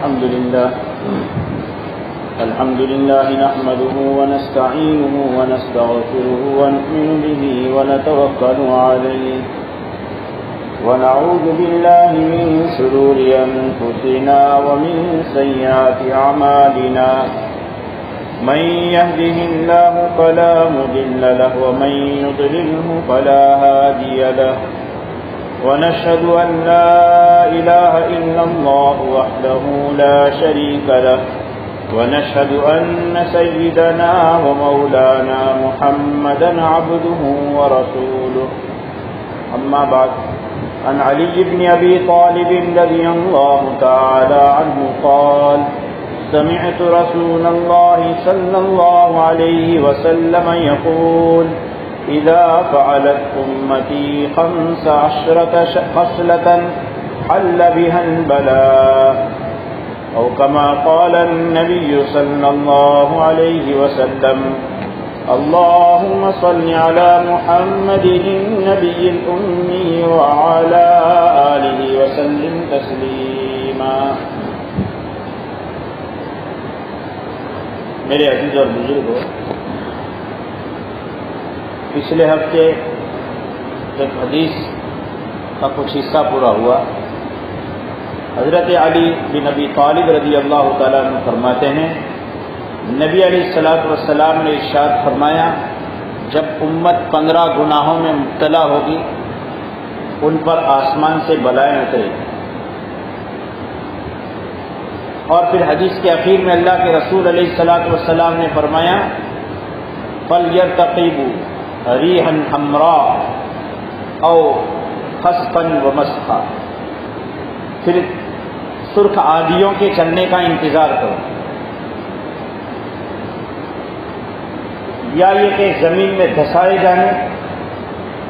الحمد لله نحمده ونستعينه ونستغفره ونؤمن به ونتوكل عليه ونعوذ بالله من شرور أنفسنا ومن سيئات أعمالنا من يهده الله فلا مضل له ومن يضلله فلا هادي له ونشهد أن لا إله إلا الله وحده لا شريك له ونشهد أن سيدنا ومولانا محمدا عبده ورسوله أما بعد عن علي بن أبي طالب رضي الله تعالى عنه قال سمعت رسول الله صلى الله عليه وسلم يقول إذا فعلت أمتي 15 خصلة حل بها البلاء أو كما قال النبي صلى الله عليه وسلم اللهم صل على محمد النبي الأمي وعلى آله وسلم تسليما. میرے عزیز اور بزرگوں، پچھلے ہفتے ایک حدیث کا کچھ حصہ پورا ہوا. حضرت علی بن ابی طالب رضی اللہ تعالیٰ عنہ فرماتے ہیں، نبی علیہ الصلوۃ والسلام نے ارشاد فرمایا، جب امت 15 گناہوں میں مبتلا ہوگی ان پر آسمان سے بلائیں اترے گی. اور پھر حدیث کے اخیر میں اللہ کے رسول علیہ الصلوۃ والسلام نے فرمایا فَلْيَرْتَقِبُوا رِيحًا حَمْرَاءَ أَوْ خَسْفًا وَمَسْخًا، پھر سرخ آندھیوں کے چلنے کا انتظار کرو، یا یہ کہ زمین میں دھسائے جانے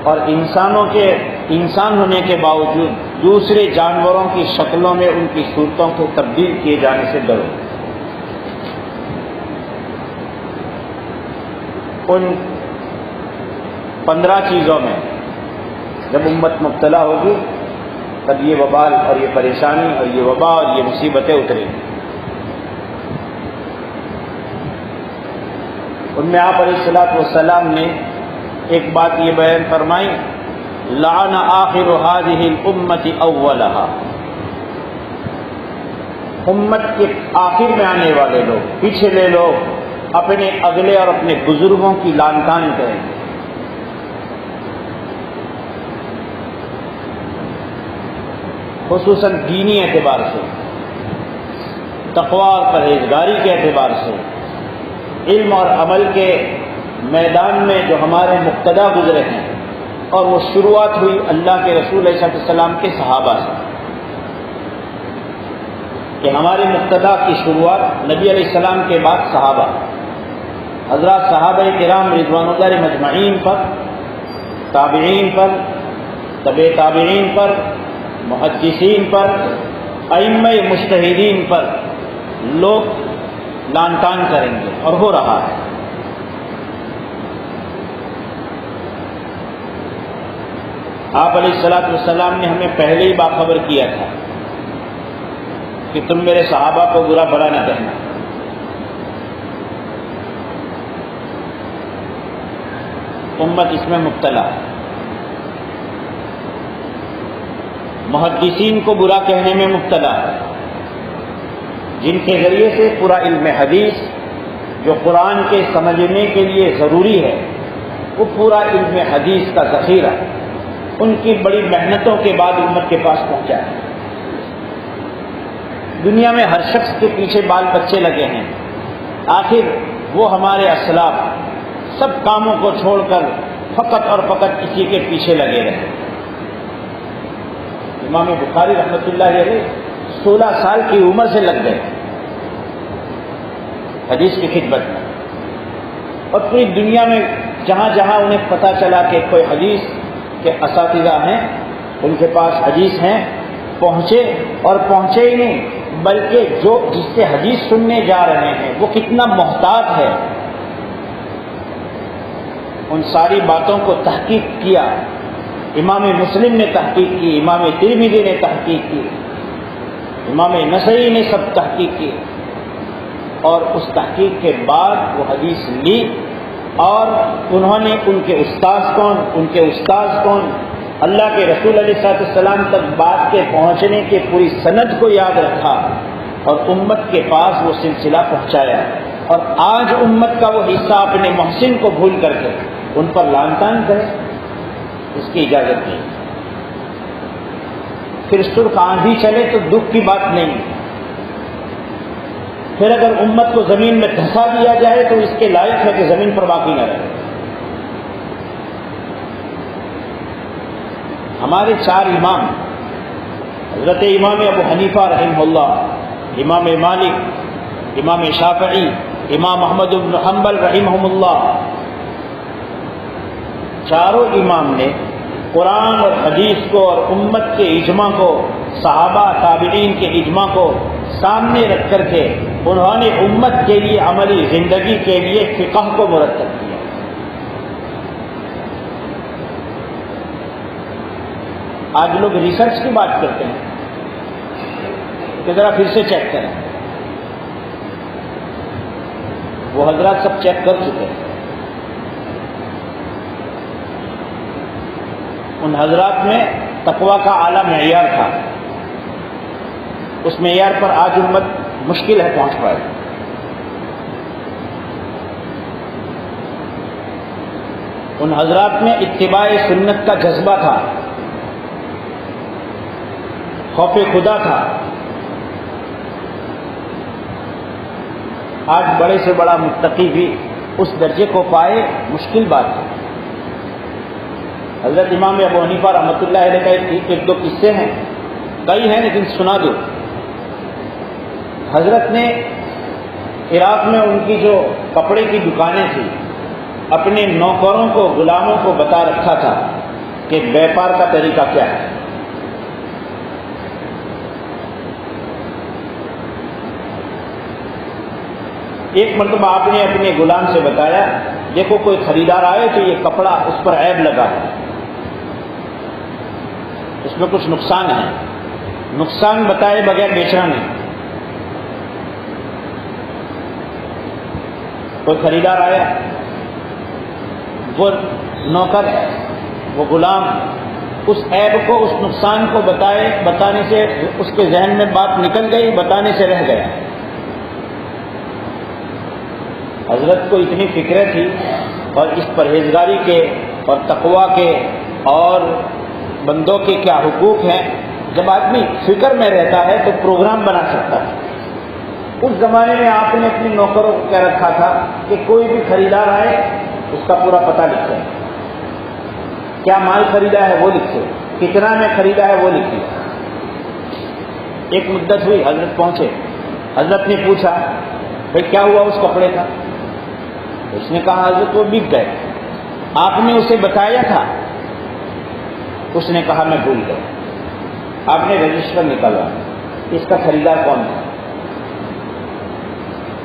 اور انسان ہونے کے باوجود دوسرے جانوروں کی شکلوں میں ان کی صورتوں کو تبدیل کیے جانے سے ڈرو. ان 15 چیزوں میں جب امت مبتلا ہوگی تب یہ وبال اور یہ پریشانی اور یہ وبا اور یہ مصیبتیں اتریں گی. ان میں آپ علیہ الصلوۃ والسلام نے ایک بات یہ بیان فرمائی، لعن آخر هذه الامت اولها، امت کے آخر میں آنے والے لوگ، پچھلے لوگ اپنے اگلے اور اپنے بزرگوں کی لعن طعن کریں گے. خصوصاً دینی اعتبار سے، تقوی اور پرہیزگاری کے اعتبار سے، علم اور عمل کے میدان میں جو ہمارے مقتدا گزرے ہیں، اور وہ شروعات ہوئی اللہ کے رسول علیہ السلام کے صحابہ سے، کہ ہمارے مقتدا کی شروعات نبی علیہ السلام کے بعد صحابہ حضرات، صحابہ کرام رضوان اللہ مجمعین پر، تابعین پر، تبع تابعین پر، محدثین پر، ائمہ مجتہدین پر لوگ لعن طعن کریں گے، اور ہو رہا ہے. آپ علیہ الصلوۃ والسلام نے ہمیں پہلے ہی باخبر کیا تھا کہ تم میرے صحابہ کو برا بھلا نہ کہنا. امت اس میں مبتلا ہے. محدثین کو برا کہنے میں مبتلا ہے، جن کے ذریعے سے پورا علم حدیث جو قرآن کے سمجھنے کے لیے ضروری ہے، وہ پورا علم حدیث کا ذخیرہ ان کی بڑی محنتوں کے بعد امت کے پاس پہنچا ہے. دنیا میں ہر شخص کے پیچھے بال بچے لگے ہیں، آخر وہ ہمارے اسلاف سب کاموں کو چھوڑ کر فقط اور فقط اسی کے پیچھے لگے رہے. امام بخاری رحمۃ اللہ علیہ 16 سال کی عمر سے لگ گئے حدیث کی خدمت میں، اور پوری دنیا میں جہاں جہاں انہیں پتہ چلا کہ کوئی حدیث کے اساتذہ ہیں، ان کے پاس حدیث ہیں، پہنچے، اور پہنچے ہی نہیں بلکہ جو جس سے حدیث سننے جا رہے ہیں وہ کتنا محتاط ہے، ان ساری باتوں کو تحقیق کیا. امام مسلم نے تحقیق کی، امام ترمذی نے تحقیق کی، امام نسائی نے سب تحقیق کی اور اس تحقیق کے بعد وہ حدیث لی، اور انہوں نے ان کے استاذ کون، اللہ کے رسول علیہ السلام تک بات کے پہنچنے کے پوری سند کو یاد رکھا اور امت کے پاس وہ سلسلہ پہنچایا، اور آج امت کا وہ حصہ اپنے محسن کو بھول کر کے ان پر لعن طعن کرے، اس کی اجازت نہیں۔ پھر سرخ آندھی چلے تو دکھ کی بات نہیں، پھر اگر امت کو زمین میں دھسا دیا جائے تو اس کے لائق ہے کہ زمین پر باقی نہ رہے۔ ہمارے 4 امام، حضرت امام ابو حنیفہ رحمہ اللہ، امام مالک، امام شافعی، امام احمد بن حنبل رحمہم اللہ، چاروں امام نے قرآن اور حدیث کو اور امت کے اجماع کو، صحابہ تابعین کے اجماع کو سامنے رکھ کر کے انہوں نے امت کے لیے عملی زندگی کے لیے فقہ کو مرتب کیا۔ آج لوگ ریسرچ کی بات کرتے ہیں کہ ذرا پھر سے چیک کریں، وہ حضرات سب چیک کر چکے ہیں۔ ان حضرات میں تقویٰ کا اعلیٰ معیار تھا، اس معیار پر آج امت مشکل ہے پہنچ پائے۔ ان حضرات میں اتباع سنت کا جذبہ تھا، خوف خدا تھا۔ آج بڑے سے بڑا متقی بھی اس درجے کو پائے مشکل بات ہے۔ حضرت امام ابو حنیفہ رحمۃ اللہ علیہ کا ایک دو قصے ہیں، کئی ہیں لیکن سنا دو۔ حضرت نے عراق میں ان کی جو کپڑے کی دکانیں تھیں، اپنے نوکروں کو، غلاموں کو بتا رکھا تھا کہ بیپار کا طریقہ کیا ہے۔ ایک مرتبہ آپ نے اپنے غلام سے بتایا، دیکھو کوئی خریدار آئے تو یہ کپڑا اس پر عیب لگا ہے، اس میں کچھ نقصان ہے، نقصان بتائے بغیر بیچنا نہیں۔ کوئی خریدار آیا، وہ نوکر، وہ غلام اس عیب کو، اس نقصان کو بتانے سے اس کے ذہن میں بات نکل گئی، بتانے سے رہ گیا۔ حضرت کو اتنی فکر تھی، اور اس پرہیزگاری کے اور تقویٰ کے اور بندوں کے کیا حقوق ہیں، جب آدمی فکر میں رہتا ہے تو پروگرام بنا سکتا ہے۔ اس زمانے میں آپ نے اپنے نوکروں کو کہہ رکھا تھا کہ کوئی بھی خریدار آئے اس کا پورا پتہ لکھے، کیا مال خریدا ہے وہ لکھے، کتنا میں خریدا ہے وہ لکھے۔ ایک مدت ہوئی، حضرت پہنچے، حضرت نے پوچھا بھائی کیا ہوا اس کپڑے کا؟ اس نے کہا حضرت وہ بک گئے، آپ نے اسے بتایا تھا؟ اس نے کہا میں بھول گیا۔ آپ نے رجسٹر نکالا، اس کا خریدار کون تھا؟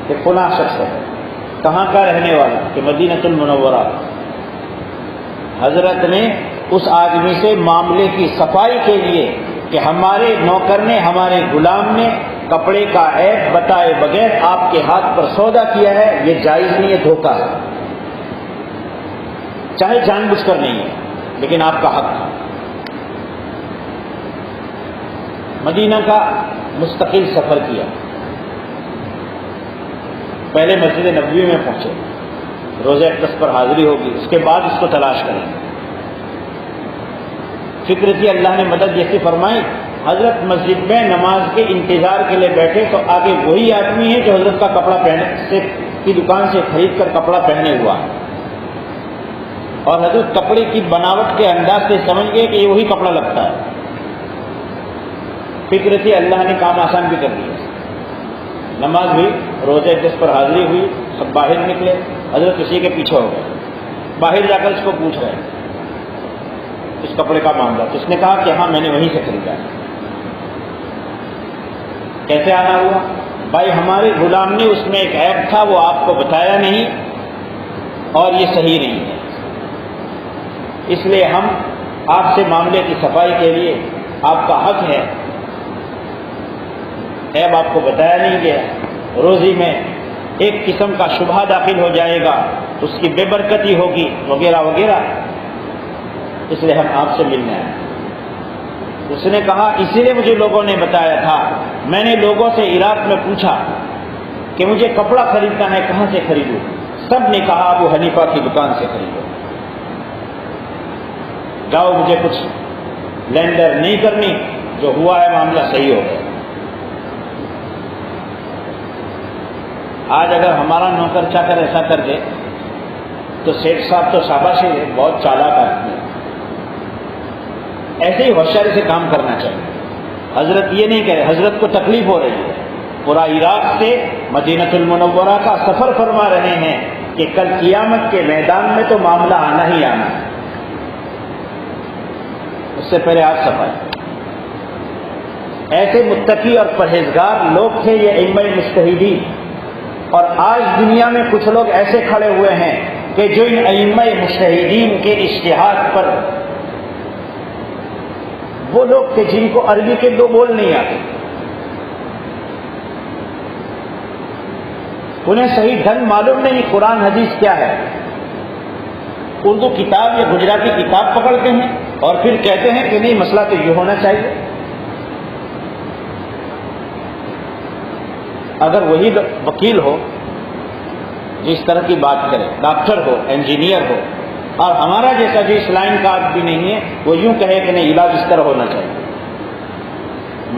کہ فلاں شخص ہے۔ کہاں کا رہنے والا؟ کہ مدینہ المنورہ۔ حضرت نے اس آدمی سے معاملے کی صفائی کے لیے کہ ہمارے نوکر نے، ہمارے غلام نے کپڑے کا عیب بتائے بغیر آپ کے ہاتھ پر سودا کیا ہے، یہ جائز نہیں ہے، دھوکہ ہے، چاہے جان بوجھ کر نہیں ہے لیکن آپ کا حق ہے۔ مدینہ کا مستقل سفر کیا، پہلے مسجد نبوی میں پہنچے، روزہ اقدس پر حاضری ہوگی، اس کے بعد اس کو تلاش کریں گے۔ فکر تھی، اللہ نے مدد جیسی فرمائی۔ حضرت مسجد میں نماز کے انتظار کے لیے بیٹھے تو آگے وہی آدمی ہے جو حضرت کا کپڑا کی دکان سے خرید کر کپڑا پہنے ہوا، اور حضرت کپڑے کی بناوٹ کے انداز سے سمجھ گئے کہ یہ وہی کپڑا لگتا ہے۔ فکر تھی، اللہ نے کام آسان بھی کر دیا۔ نماز ہوئی، روزہ اقدس پر حاضری ہوئی، سب باہر نکلے، حضرت اسی کے پیچھے ہو گئے۔ باہر جا کر اس کو پوچھ رہے ہیں اس کپڑے کا معاملہ، تو اس نے کہا کہ ہاں میں نے وہیں سے خریدا ہے۔ کیسے آنا ہوا؟ بھائی ہمارے غلام نے، اس میں ایک عیب تھا، وہ آپ کو بتایا نہیں اور یہ صحیح نہیں ہے، اس لیے ہم آپ سے معاملے کی صفائی کے لیے، آپ کا حق ہے عیب آپ کو بتایا نہیں گیا، روزی میں ایک قسم کا شبہ داخل ہو جائے گا، اس کی بے برکتی ہوگی وغیرہ وغیرہ، اس لیے ہم آپ سے ملنے آئے۔ اس نے کہا اسی لیے مجھے لوگوں نے بتایا تھا، میں نے لوگوں سے عراق میں پوچھا کہ مجھے کپڑا خریدنا ہے کہاں سے خریدوں، سب نے کہا ابو حنیفہ کی دکان سے خریدو، جاؤ مجھے کچھ لینڈر نہیں کرنی، جو ہوا ہے معاملہ صحیح ہو گیا۔ آج اگر ہمارا نوکر چاکر ایسا کر دے تو سیٹھ صاحب تو شاباشی ہے، بہت چالاک آدمی ہے، ایسے ہی ہوشیاری سے کام کرنا چاہیے۔ حضرت یہ نہیں کہہ رہے، حضرت کو تکلیف ہو رہی ہے، پورا عراق سے مدینہ المنورہ کا سفر فرما رہے ہیں کہ کل قیامت کے میدان میں تو معاملہ آنا ہی آنا ہے، اس سے پہلے آج صفائی۔ ایسے متقی اور پرہیزگار لوگ تھے یہ ائمہ مجتہدین، اور آج دنیا میں کچھ لوگ ایسے کھڑے ہوئے ہیں کہ جو ان ائمہ مجتہدین کے اجتہاد پر، وہ لوگ کہ جن کو عربی کے دو بول نہیں آتے، انہیں صحیح ڈھنگ معلوم نہیں قرآن حدیث کیا ہے، اردو کتاب یا گجراتی کتاب پکڑتے ہیں اور پھر کہتے ہیں کہ نہیں مسئلہ تو یہ ہونا چاہیے۔ اگر وہی وکیل ہو جس طرح کی بات کرے، ڈاکٹر ہو، انجینئر ہو، اور ہمارا جیسا جو اس لائن کا آدمی نہیں ہے، وہ یوں کہے کہ نہیں علاج اس طرح ہونا چاہیے،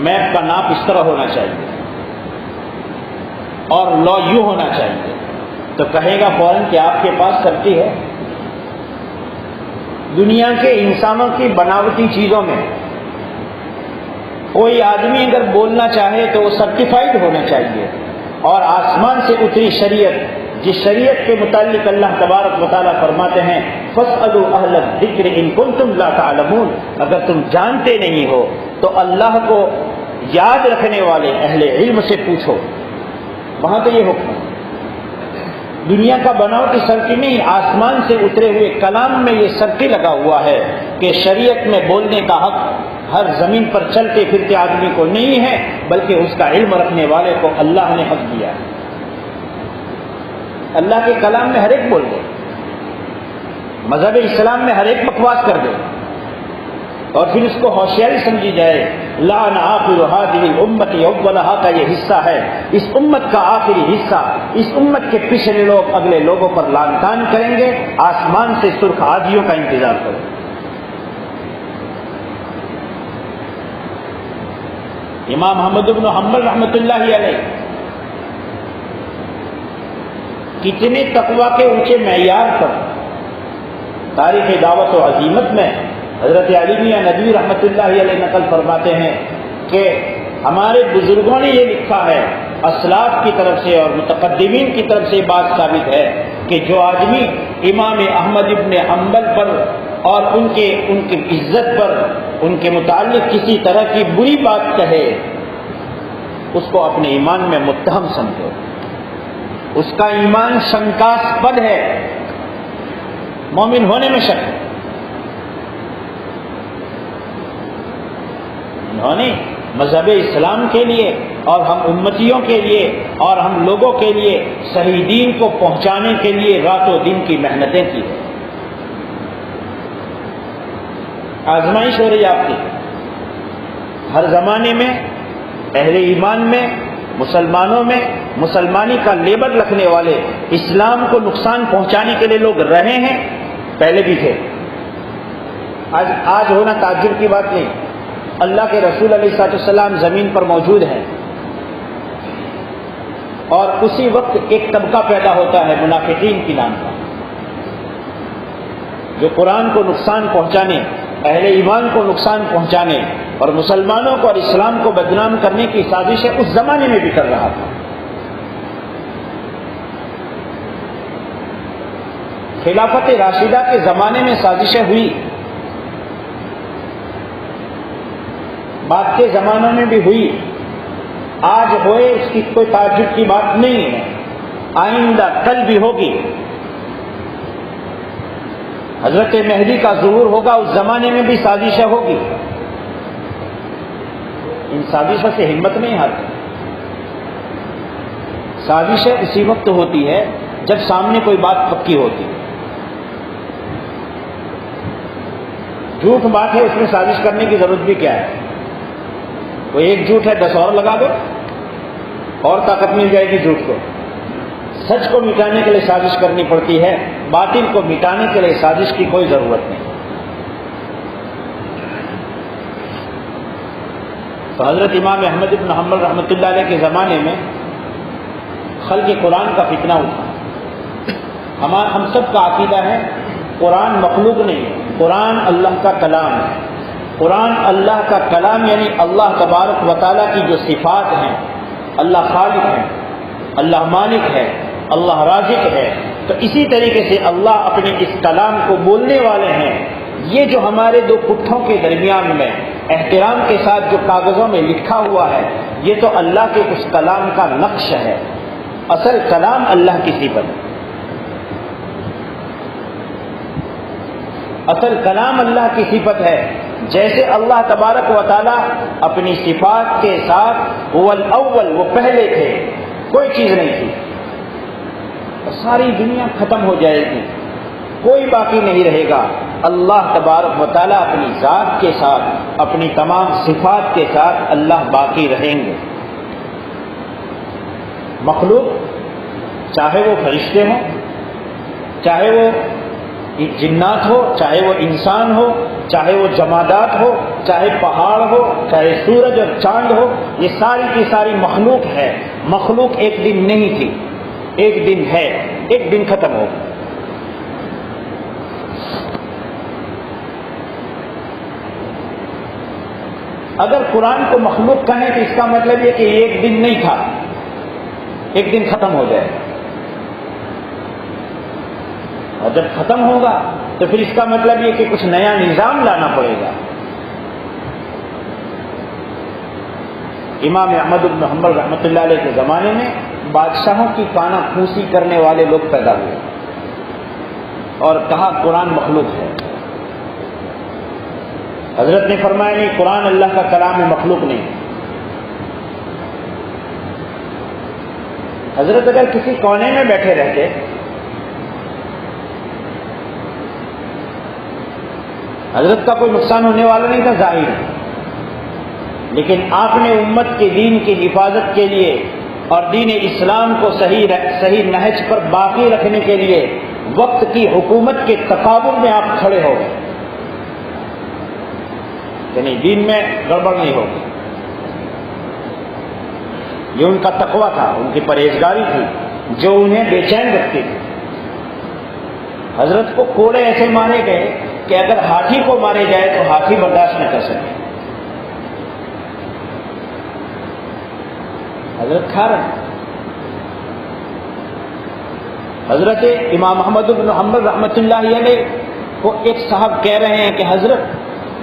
میپ کا ناپ اس طرح ہونا چاہیے اور لا یوں ہونا چاہیے، تو کہے گا فوراً کہ آپ کے پاس سرٹی ہے۔ دنیا کے انسانوں کی بناوٹی چیزوں میں کوئی آدمی اگر بولنا چاہے تو وہ سرٹیفائڈ ہونا چاہیے، اور آسمان سے اتری شریعت، جس شریعت کے متعلق اللہ تبارک و تعالیٰ فرماتے ہیں فَاسْأَلُوا أَهْلَ الذِّكْرِ إِن كُنتُمْ لَا تَعْلَمُونَ، اگر تم جانتے نہیں ہو تو اللہ کو یاد رکھنے والے اہل علم سے پوچھو۔ وہاں تو یہ حکم ہے، دنیا کا بناوٹی سرٹی نہیں، آسمان سے اترے ہوئے کلام میں یہ سرٹی لگا ہوا ہے کہ شریعت میں بولنے کا حق ہر زمین پر چلتے پھرتے آدمی کو نہیں ہے، بلکہ اس کا علم رکھنے والے کو اللہ نے حق دیا ہے۔ اللہ کے کلام میں ہر ایک بول دے، مذہب اسلام میں ہر ایک بکواس کر دے، اور پھر اس کو ہوشیاری سمجھی جائے۔ لعن آخر هذه الامت اولها کا یہ حصہ ہے، اس امت کا آخری حصہ، اس امت کے پچھلے لوگ اگلے لوگوں پر لعن طعن کریں گے، آسمان سے سرخ آدھیوں کا انتظار کریں۔ امام احمد بن حنبل رحمۃ اللہ علیہ کتنے تقویٰ کے اونچے معیار پر تاریخ دعوت و عزیمت میں حضرت علی میاں ندوی رحمۃ اللہ علیہ نقل فرماتے ہیں کہ ہمارے بزرگوں نے یہ لکھا ہے، اسلاف کی طرف سے اور متقدمین کی طرف سے بات ثابت ہے کہ جو آدمی امام احمد ابن حنبل پر اور ان کی عزت پر، ان کے متعلق کسی طرح کی بری بات کہے، اس کو اپنے ایمان میں متہم سمجھو، اس کا ایمان شنکاسپد ہے، مومن ہونے میں شک ہے۔ انہوں نے مذہب اسلام کے لیے اور ہم امتیوں کے لیے اور ہم لوگوں کے لیے صحیح دین کو پہنچانے کے لیے راتوں دن کی محنتیں کی ہیں۔ آزمائش ہو رہی آپ کی ہر زمانے میں، اہل ایمان میں، مسلمانوں میں مسلمانی کا لیبل رکھنے والے، اسلام کو نقصان پہنچانے کے لیے لوگ رہے ہیں، پہلے بھی تھے، آج ہونا تعجب کی بات نہیں۔ اللہ کے رسول علیہ الصلوۃ والسلام زمین پر موجود ہیں، اور اسی وقت ایک طبقہ پیدا ہوتا ہے منافقین کی نام کا، جو قرآن کو نقصان پہنچانے، اہل ایمان کو نقصان پہنچانے اور مسلمانوں کو اور اسلام کو بدنام کرنے کی سازشیں اس زمانے میں بھی کر رہا تھا۔ خلافت راشدہ کے زمانے میں سازشیں ہوئی، بعد کے زمانوں میں بھی ہوئی، آج ہوئے اس کی کوئی تعجب کی بات نہیں ہے، آئندہ کل بھی ہوگی۔ حضرت مہدی کا ظہور ہوگا، اس زمانے میں بھی سازشیں ہوگی، ان سازشوں سے ہمت نہیں ہارتی۔ سازشیں اسی وقت ہوتی ہے جب سامنے کوئی بات پکی ہوتی ہے. جھوٹ بات ہے، اس میں سازش کرنے کی ضرورت بھی کیا ہے؟ کوئی ایک جھوٹ ہے 10 اور لگا دو اور طاقت مل جائے گی جھوٹ کو. سچ کو مٹانے کے لیے سازش کرنی پڑتی ہے، باطل کو مٹانے کے لیے سازش کی کوئی ضرورت نہیں. تو حضرت امام احمد بن حنبل رحمۃ اللہ علیہ کے زمانے میں خلق قرآن کا فتنہ اٹھا. ہم سب کا عقیدہ ہے قرآن مخلوق نہیں ہے، قرآن اللہ کا کلام ہے. قرآن اللہ کا کلام یعنی اللہ تبارک و تعالیٰ کی جو صفات ہیں، اللہ خالق ہے، اللہ مالک ہے، اللہ رازق ہے. تو اسی طریقے سے اللہ اپنے اس کلام کو بولنے والے ہیں. یہ جو ہمارے دو پٹھوں کے درمیان میں احترام کے ساتھ جو کاغذوں میں لکھا ہوا ہے، یہ تو اللہ کے اس کلام کا نقش ہے. اصل کلام اللہ کی صفت ہے، اصل کلام اللہ کی صفت ہے. جیسے اللہ تبارک و تعالیٰ اپنی صفات کے ساتھ هو الاول، وہ پہلے تھے، کوئی چیز نہیں تھی، ساری دنیا ختم ہو جائے گی، کوئی باقی نہیں رہے گا. اللہ تبارک و تعالیٰ اپنی ذات کے ساتھ، اپنی تمام صفات کے ساتھ اللہ باقی رہیں گے. مخلوق چاہے وہ فرشتے ہوں، چاہے وہ جنات ہو، چاہے وہ انسان ہو، چاہے وہ جمادات ہو، چاہے پہاڑ ہو، چاہے سورج اور چاند ہو، یہ ساری کی ساری مخلوق ہے. مخلوق ایک دن نہیں تھی، ایک دن ہے، ایک دن ختم ہوگا. اگر قرآن کو مخلوق کہیں تو اس کا مطلب یہ کہ یہ ایک دن نہیں تھا، ایک دن ختم ہو جائے. اور جب ختم ہوگا تو پھر اس کا مطلب یہ کہ کچھ نیا نظام لانا پڑے گا. امام احمد بن حنبل رحمۃ اللہ علیہ کے زمانے میں بادشاہوں کی کانا پھوسی کرنے والے لوگ پیدا ہوئے اور کہا قرآن مخلوق ہے. حضرت نے فرمایا نہیں، قرآن اللہ کا کلام ہے، مخلوق نہیں. حضرت اگر کسی کونے میں بیٹھے رہتے، حضرت کا کوئی نقصان ہونے والا نہیں تھا ظاہر، لیکن آپ نے امت کے دین کی حفاظت کے لیے اور دین اسلام کو صحیح نہج پر باقی رکھنے کے لیے وقت کی حکومت کے تقابل میں آپ کھڑے ہو گئے. یعنی دین میں گڑبڑ نہیں ہوگی. یہ ان کا تقویٰ تھا، ان کی پرہیزگاری تھی جو انہیں بے چین رکھتی تھی. حضرت کو کوڑے ایسے مارے گئے کہ اگر ہاتھی کو مارے جائے تو ہاتھی برداشت نہ کر سکے. حضرت کھا رہے ہیں. حضرت امام احمد بن حنبل رحمۃ اللہ علیہ کو ایک صاحب کہہ رہے ہیں کہ حضرت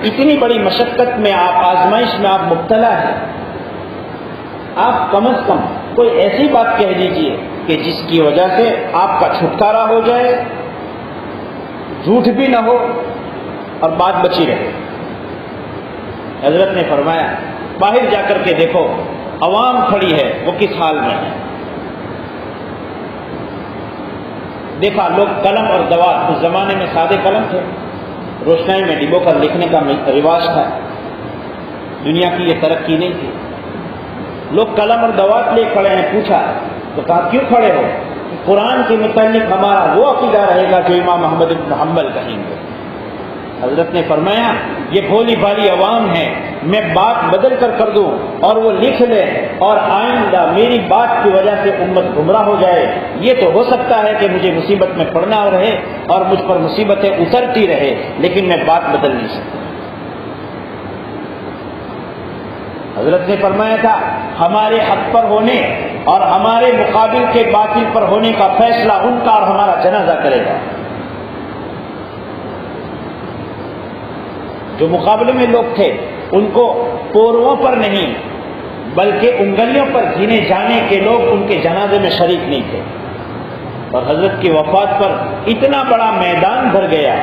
اتنی بڑی مشقت میں آپ، آزمائش میں آپ مبتلا ہیں، آپ کم از کم کوئی ایسی بات کہہ دیجئے کہ جس کی وجہ سے آپ کا چھٹکارا ہو جائے، جھوٹ بھی نہ ہو اور بات بچی رہے. حضرت نے فرمایا باہر جا کر کے دیکھو عوام کھڑی ہے، وہ کس حال میں ہے. دیکھا لوگ قلم اور دوات، اس زمانے میں سادے قلم تھے، روشنائی میں ڈبو کر لکھنے کا رواج تھا، دنیا کی یہ ترقی نہیں تھی. لوگ قلم اور دوات لے کھڑے ہیں. پوچھا تو کہا کیوں کھڑے ہو؟ قرآن کے متعلق ہمارا وہ عقیدہ رہے گا جو امام احمد بن حنبل کہیں گے. حضرت نے فرمایا یہ بھولی بھالی عوام ہے، میں بات بدل کر دوں اور وہ لکھ لے اور آئندہ میری بات کی وجہ سے امت گمراہ ہو جائے، یہ تو ہو سکتا ہے کہ مجھے مصیبت میں پڑنا رہے اور مجھ پر مصیبتیں اترتی رہے، لیکن میں بات بدل نہیں سکتا. حضرت نے فرمایا تھا ہمارے حق پر ہونے اور ہمارے مقابل کے باطل پر ہونے کا فیصلہ ان کا اور ہمارا جنازہ کرے گا. جو مقابلے میں لوگ تھے ان کو پورووں پر نہیں بلکہ انگلیوں پر گنے جانے کے لوگ ان کے جنازے میں شریک نہیں تھے. اور حضرت کی وفات پر اتنا بڑا میدان بھر گیا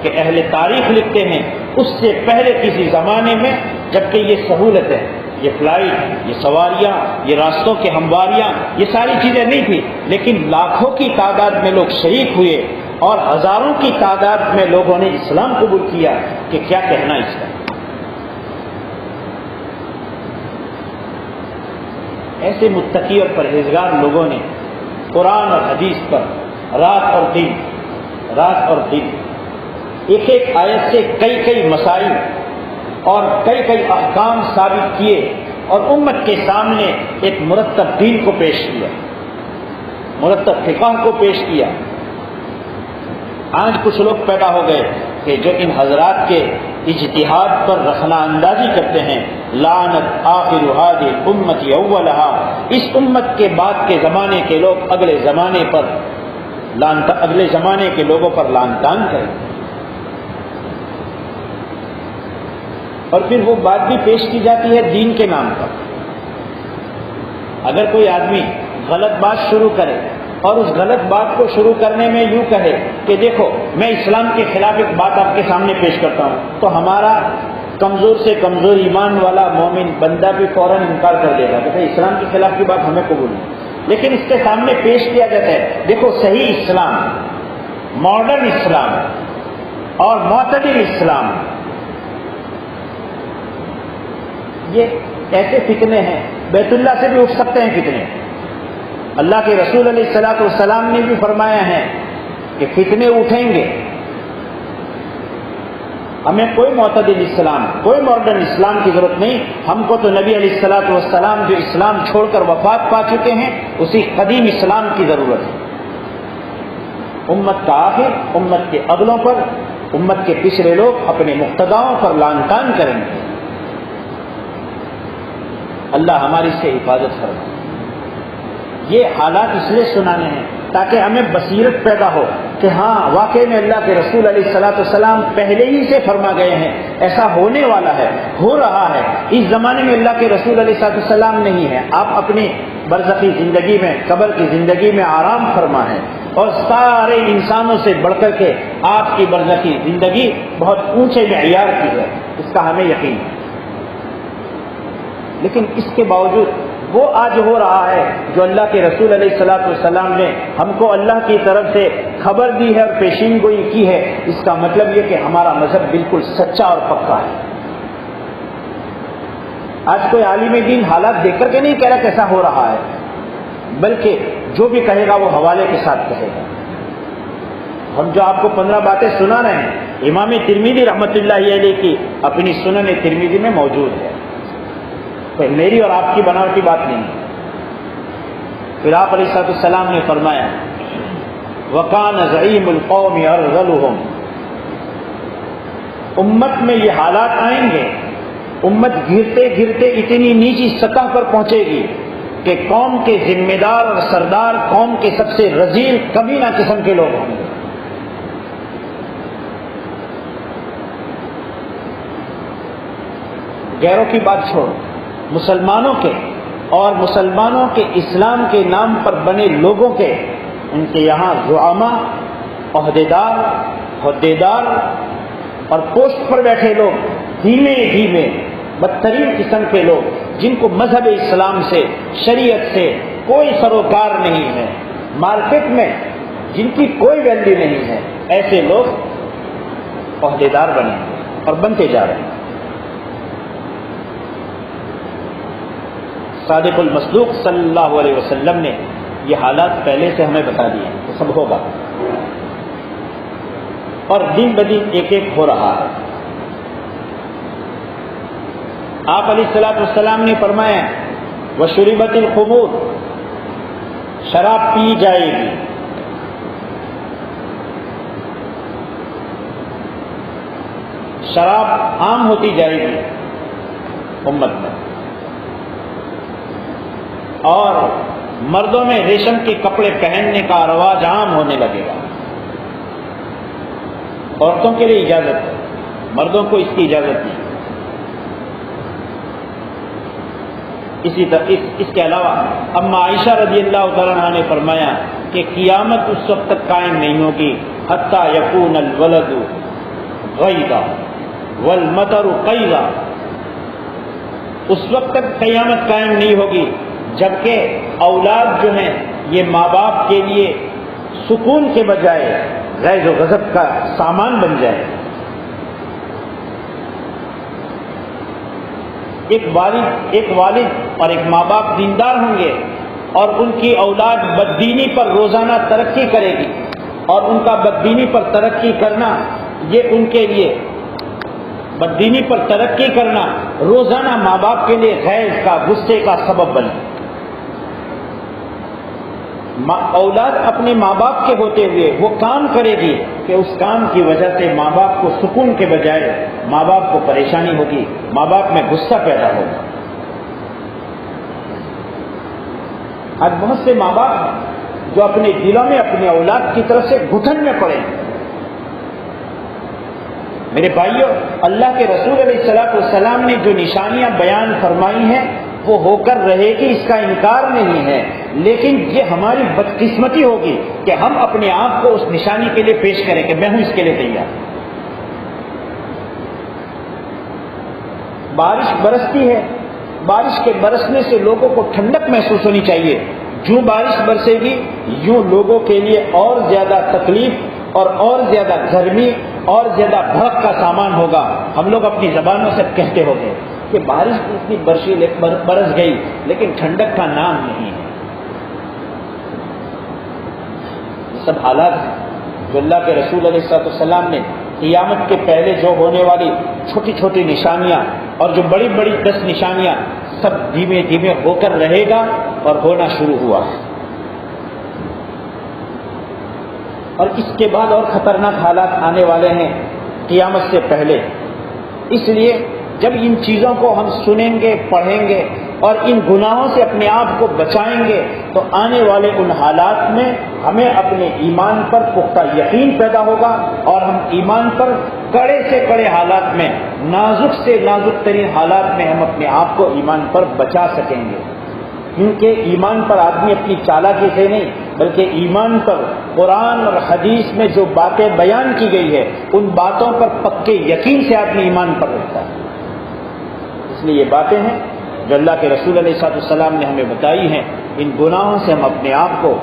کہ اہل تاریخ لکھتے ہیں اس سے پہلے کسی زمانے میں جبکہ یہ سہولتیں یہ فلائٹ، یہ سواریاں، یہ راستوں کے ہمواریاں، یہ ساری چیزیں نہیں تھی، لیکن لاکھوں کی تعداد میں لوگ شریک ہوئے اور ہزاروں کی تعداد میں لوگوں نے اسلام قبول کیا کہ کیا کہنا اس کا۔ ایسے متقی اور پرہیزگار لوگوں نے قرآن اور حدیث پر رات اور دن ایک ایک آیت سے کئی مسائل اور کئی احکام ثابت کیے اور امت کے سامنے ایک مرتب دین کو پیش کیا، مرتب فقہ کو پیش کیا۔ آج کچھ لوگ پیدا ہو گئے کہ جو ان حضرات کے اجتہاد پر رخنہ اندازی کرتے ہیں، لعنت آخر هذه الامة اولها، اس امت کے بعد کے زمانے کے لوگ اگلے زمانے کے لوگوں پر لعن طعن کریں، اور پھر وہ بات بھی پیش کی جاتی ہے دین کے نام پر۔ اگر کوئی آدمی غلط بات شروع کرے اور اس غلط بات کو شروع کرنے میں یوں کہے کہ دیکھو میں اسلام کے خلاف ایک بات آپ کے سامنے پیش کرتا ہوں، تو ہمارا کمزور سے کمزور ایمان والا مومن بندہ بھی فوراً انکار کر دے گا کہ اسلام کے خلاف کی بات ہمیں قبول نہیں۔ لیکن اس کے سامنے پیش کیا جاتا ہے دیکھو صحیح اسلام، ماڈرن اسلام اور معتدل اسلام، یہ ایسے فتنے ہیں، بیت اللہ سے بھی اٹھ سکتے ہیں فتنے۔ اللہ کے رسول علیہ الصلوۃ والسلام نے بھی فرمایا ہے کہ فتنے اٹھیں گے، ہمیں کوئی معتدل اسلام، کوئی ماڈرن اسلام کی ضرورت نہیں، ہم کو تو نبی علیہ الصلوۃ والسلام جو اسلام چھوڑ کر وفات پا چکے ہیں اسی قدیم اسلام کی ضرورت ہے۔ امت کا آخر امت کے اگلوں پر، امت کے پچھلے لوگ اپنے مقتداؤں پر لعن طعن کریں گے۔ اللہ ہماری سے حفاظت فرمائے۔ یہ حالات اس لیے سنانے ہیں تاکہ ہمیں بصیرت پیدا ہو کہ ہاں واقعی میں اللہ کے رسول علیہ الصلوۃ والسلام پہلے ہی سے فرما گئے ہیں، ایسا ہونے والا ہے، ہو رہا ہے۔ اس زمانے میں اللہ کے رسول علیہ الصلوۃ والسلام نہیں ہے، آپ اپنی برزخی زندگی میں، قبر کی زندگی میں آرام فرما ہے، اور سارے انسانوں سے بڑھ کر کے آپ کی برزخی زندگی بہت اونچے معیار کی ہے، اس کا ہمیں یقین ہے۔ لیکن اس کے باوجود وہ آج ہو رہا ہے جو اللہ کے رسول علیہ الصلوۃ والسلام نے ہم کو اللہ کی طرف سے خبر دی ہے اور پیشین گوئی کی ہے، اس کا مطلب یہ کہ ہمارا مذہب بالکل سچا اور پکا ہے۔ آج کوئی عالم دین حالات دیکھ کر کے نہیں کہہ رہا کیسا ہو رہا ہے، بلکہ جو بھی کہے گا وہ حوالے کے ساتھ کہے گا۔ ہم جو آپ کو 15 باتیں سنا رہے ہیں امام ترمذی رحمۃ اللہ علیہ کی اپنی سنن ترمذی میں موجود ہے، تو میری اور آپ کی بناوٹی بات نہیں ہے۔ پھر آپ علیہ السلام نے فرمایا وَقَانَ زَعِيمُ الْقَوْمِ أَرْذَلُهُمْ، امت میں یہ حالات آئیں گے، امت گرتے گرتے اتنی نیچی سطح پر پہنچے گی کہ قوم کے ذمہ دار اور سردار قوم کے سب سے رذیل کمینہ قسم کے لوگ ہوں گے۔ غیروں کی بات چھوڑ، مسلمانوں کے اور مسلمانوں کے اسلام کے نام پر بنے لوگوں کے، ان کے یہاں زعماء، عہدیدار اور پوسٹ پر بیٹھے لوگ، دھیمے دھیمے بدترین قسم کے لوگ جن کو مذہب اسلام سے، شریعت سے کوئی سروکار نہیں ہے، مارکیٹ میں جن کی کوئی ویلیو نہیں ہے، ایسے لوگ عہدیدار بنے اور بنتے جا رہے ہیں۔ صادق المصدوق صلی اللہ علیہ وسلم نے یہ حالات پہلے سے ہمیں بتا دیے کہ سب ہوگا، اور دن بدن ایک ایک ہو رہا ہے۔ آپ علیہ الصلوۃ والسلام نے فرمایا وشربت الخمور، شراب پی جائے گی، شراب عام ہوتی جائے گی امت میں، اور مردوں میں ریشم کے کپڑے پہننے کا رواج عام ہونے لگے گا۔ عورتوں کے لیے اجازت ہے، مردوں کو اس کی اجازت نہیں۔ اسی طرح اس کے علاوہ اما عائشہ رضی اللہ تعالیٰ عنہ نے فرمایا کہ قیامت اس وقت تک قائم نہیں ہوگی حتیٰ یکون الولد غیضا والمطر قیضا، اس وقت تک قیامت قائم نہیں ہوگی جبکہ اولاد جو ہیں یہ ماں باپ کے لیے سکون کے بجائے غیظ و غضب کا سامان بن جائے. ایک والد اور ایک ماں باپ دیندار ہوں گے اور ان کی اولاد بددینی پر روزانہ ترقی کرے گی، اور ان کا بددینی پر ترقی کرنا یہ ان کے لیے بددینی پر ترقی کرنا روزانہ ماں باپ کے لیے غیظ کا، غصے کا سبب بنے. اولاد اپنے ماں باپ کے ہوتے ہوئے وہ کام کرے گی کہ اس کام کی وجہ سے ماں باپ کو سکون کے بجائے ماں باپ کو پریشانی ہوگی، ماں باپ میں غصہ پیدا ہوگا. آج بہت سے ماں باپ ہیں جو اپنے دلوں میں اپنے اولاد کی طرف سے گھٹن میں پڑے ہیں. میرے بھائیوں، اللہ کے رسول علیہ الصلوۃ والسلام نے جو نشانیاں بیان فرمائی ہیں وہ ہو کر رہے گی، اس کا انکار نہیں ہے، لیکن یہ ہماری بدقسمتی ہوگی کہ ہم اپنے آپ کو اس نشانی کے لیے پیش کریں کہ میں ہوں اس کے لیے تیار. بارش برستی ہے، بارش کے برسنے سے لوگوں کو ٹھنڈک محسوس ہونی چاہیے. جو بارش برسے گی یوں لوگوں کے لیے اور زیادہ تکلیف اور زیادہ گرمی اور زیادہ بھڑک کا سامان ہوگا. ہم لوگ اپنی زبانوں سے کہتے ہو گئے کہ بارش اتنی برس گئی لیکن ٹھنڈک کا نام نہیں ہے. یہ سب حالات ہیں جو اللہ کے رسول علیہ السلام نے قیامت کے پہلے جو ہونے والی چھوٹی چھوٹی نشانیاں اور جو بڑی بڑی 10 نشانیاں سب دھیمے دھیمے ہو کر رہے گا اور ہونا شروع ہوا. اور اس کے بعد اور خطرناک حالات آنے والے ہیں قیامت سے پہلے. اس لیے جب ان چیزوں کو ہم سنیں گے، پڑھیں گے اور ان گناہوں سے اپنے آپ کو بچائیں گے تو آنے والے ان حالات میں ہمیں اپنے ایمان پر پختہ یقین پیدا ہوگا اور ہم ایمان پر کڑے سے کڑے حالات میں، نازک سے نازک ترین حالات میں ہم اپنے آپ کو ایمان پر بچا سکیں گے. کیونکہ ایمان پر آدمی اپنی چالاکی سے نہیں بلکہ ایمان پر قرآن اور حدیث میں جو باتیں بیان کی گئی ہے ان باتوں پر پکے یقین سے آدمی ایمان پر رکھتا ہے. اس لیے یہ باتیں ہیں جو اللہ کے رسول علیہ السلام نے ہمیں بتائی ہیں. ان گناہوں سے ہم اپنے آپ کو،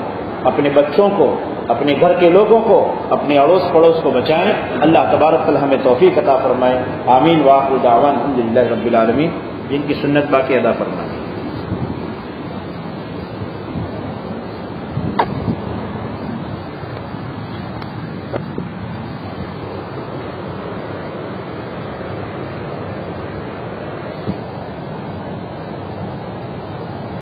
اپنے بچوں کو، اپنے گھر کے لوگوں کو، اپنے اڑوس پڑوس کو بچائیں. اللہ تبارک تعالی ہمیں توفیق عطا فرمائے. آمین. وآخر دعوانا الحمدللہ رب العالمین. جن کی سنت باقی ادا فرمائے.